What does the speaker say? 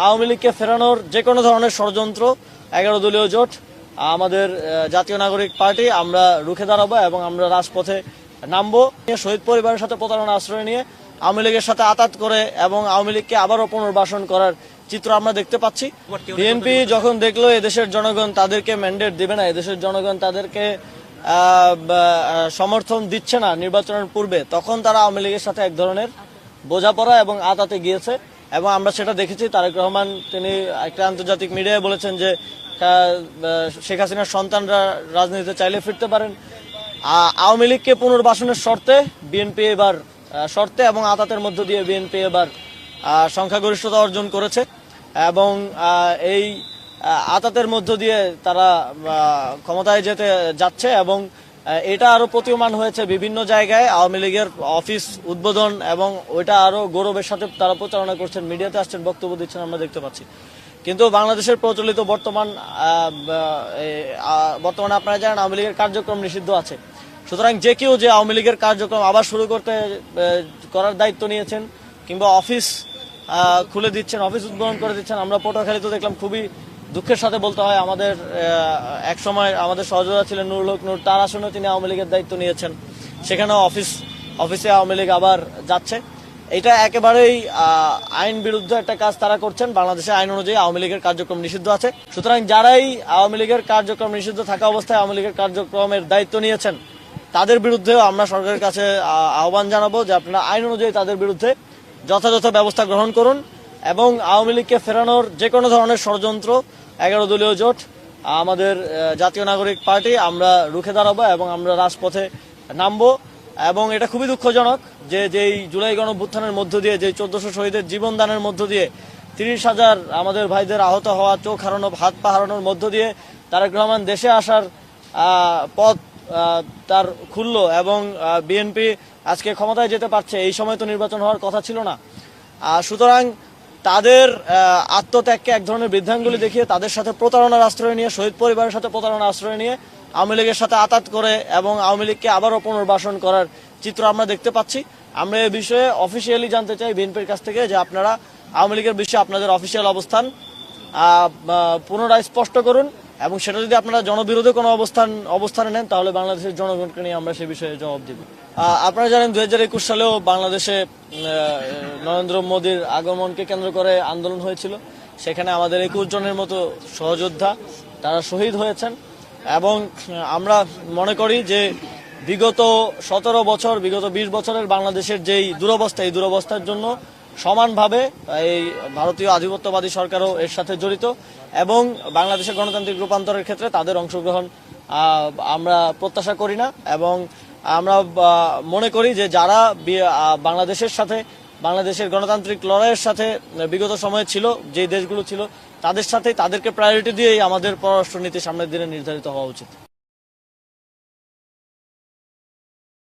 আওয়ামী লীগকে ফেরানোর যে কোনো ধরনের ষড়যন্ত্র 11 দলীয় জোট আমাদের জাতীয় নাগরিক পার্টি আমরা রুখে দাঁড়াবো এবং আমরা রাজপথে নামবো। শহীদ পরিবারের সাথে প্রতারণা আশ্রয় নিয়ে আওয়ামী লীগের সাথে আতাত করে এবং আওয়ামী লীগকে আবারও পুনর্বাসন করার চিত্র আমরা দেখতে পাচ্ছি। বিএনপি যখন দেখলো এদেশের জনগণ তাদেরকে ম্যান্ডেট দিবে না, এদেশের জনগণ তাদেরকে সমর্থন দিচ্ছে না নির্বাচনের পূর্বে, তখন তারা আওয়ামী লীগের সাথে এক ধরনের বোঝাপড়া এবং আতাতে গিয়েছে এবং আমরা সেটা দেখেছি। তারেক রহমান তিনি একটা আন্তর্জাতিক মিডিয়ায় বলেছেন যে শেখ হাসিনার সন্তানরা রাজনীতিতে চাইলে ফিরতে পারেন। আওয়ামী লীগকে পুনর্বাসনের শর্তে এবং আতাতের মধ্য দিয়ে বিএনপি এবার সংখ্যাগরিষ্ঠতা অর্জন করেছে এবং এই আতাতের মধ্য দিয়ে তারা ক্ষমতায় যেতে যাচ্ছে এবং এটা আরো প্রতীয়মান হয়েছে বিভিন্ন জায়গায়। আওয়ামী লীগের অফিস উদ্বোধন এবং ওইটা আরো গৌরবের সাথে তারা প্রচারণা করছেন, মিডিয়াতে আসছেন, বক্তব্য দিচ্ছেন, আমরা দেখতে পাচ্ছি। কিন্তু বাংলাদেশের প্রচলিত বর্তমানে আপনারা জানেন আওয়ামী লীগের কার্যক্রম নিষিদ্ধ আছে। সুতরাং যে কেউ যে আওয়ামী লীগের কার্যক্রম আবার শুরু করার দায়িত্ব নিয়েছেন কিংবা অফিস খুলে দিচ্ছেন, অফিস উদ্বোধন করে দিচ্ছেন। আমরা পটুয়াখালীতে দেখলাম, খুবই দুঃখের সাথে বলতে হয়, আমাদের এক সময় আমাদের সহযোগিতা ছিলেন নুরুল হক নূর, তার আসনে তিনি আওয়ামী লীগের দায়িত্ব নিয়েছেন, সেখানেও অফিসে আওয়ামী লীগ আবার যাচ্ছে। এটা একেবারেই আইন বিরুদ্ধ একটা কাজ তারা করছেন। বাংলাদেশের আইন অনুযায়ী আওয়ামী লীগের কার্যক্রম নিষিদ্ধ আছে। সুতরাং যারাই আওয়ামী লীগের কার্যক্রম নিষিদ্ধ থাকা অবস্থায় আওয়ামী লীগের কার্যক্রমের দায়িত্ব নিয়েছেন, তাদের বিরুদ্ধেও আমরা সরকারের কাছে আহ্বান জানাবো যে আপনারা আইন অনুযায়ী তাদের বিরুদ্ধে যথাযথ ব্যবস্থা গ্রহণ করুন এবং আওয়ামী লীগকে ফেরানোর যে কোনো ধরনের ষড়যন্ত্র 11 দলীয় জোট আমাদের জাতীয় নাগরিক পার্টি আমরা রুখে দাঁড়াবো এবং আমরা রাজপথে নামবো। এবং এটা খুবই দুঃখজনক যে যেই জুলাই গণঅভ্যুত্থানের মধ্য দিয়ে, যে 1400 শহীদের জীবন দানের মধ্য দিয়ে 30,000 আমাদের ভাইদের আহত হওয়া, চোখ হারানো, হাত পা হারানোর মধ্য দিয়ে তারেক রহমান দেশে আসার পথ তার খুললো এবং বিএনপি আজকে ক্ষমতায় যেতে পারছে। এই সময় তো নির্বাচন হওয়ার কথা ছিল না। সুতরাং তাদের আত্মত্যাগকে এক ধরনের বৃদ্ধাঙ্গুলি দেখিয়ে তাদের সাথে প্রতারণার আশ্রয় নিয়ে, শহীদ পরিবারের সাথে প্রতারণার আশ্রয় নিয়ে আওয়ামী লীগের সাথে আতাত করে এবং আওয়ামী লীগকে আবারও পুনর্বাসন করার চিত্র আমরা দেখতে পাচ্ছি। আমরা এই বিষয়ে অফিসিয়ালি জানতে চাই বিএনপির কাছ থেকে যে আপনারা আওয়ামী লীগের বিষয়ে আপনাদের অফিসিয়াল অবস্থান পুনরায় স্পষ্ট করুন এবং সেটা যদি আপনারা জনবিরোধী কোনো অবস্থানে নেন তাহলে বাংলাদেশের জনগণকে নিয়ে আমরা সে বিষয়ে জবাব দিব। আপনারা জানেন 2021 সালেও বাংলাদেশে নরেন্দ্র মোদীর আগমনকে কেন্দ্র করে আন্দোলন হয়েছিল। সেখানে আমাদের 21 জনের মতো সহযোদ্ধা তারা শহীদ হয়েছেন এবং আমরা মনে করি যে বিগত 17 বছর, বিগত 20 বছরের বাংলাদেশের যেই দুরবস্থা, এই দুরবস্থার জন্য সমানভাবে এই ভারতীয় আধিপত্যবাদী সরকারও এর সাথে জড়িত এবং বাংলাদেশের গণতান্ত্রিক রূপান্তরের ক্ষেত্রে তাদের অংশগ্রহণ আমরা প্রত্যাশা করি না। এবং আমরা মনে করি যে যারা বাংলাদেশের গণতান্ত্রিক লড়াইয়ের সাথে বিগত সময়ে ছিল, যে দেশগুলো ছিল, তাদেরকে প্রায়োরিটি দিয়েই আমাদের পররাষ্ট্রনীতি সামনের দিনে নির্ধারিত হওয়া উচিত।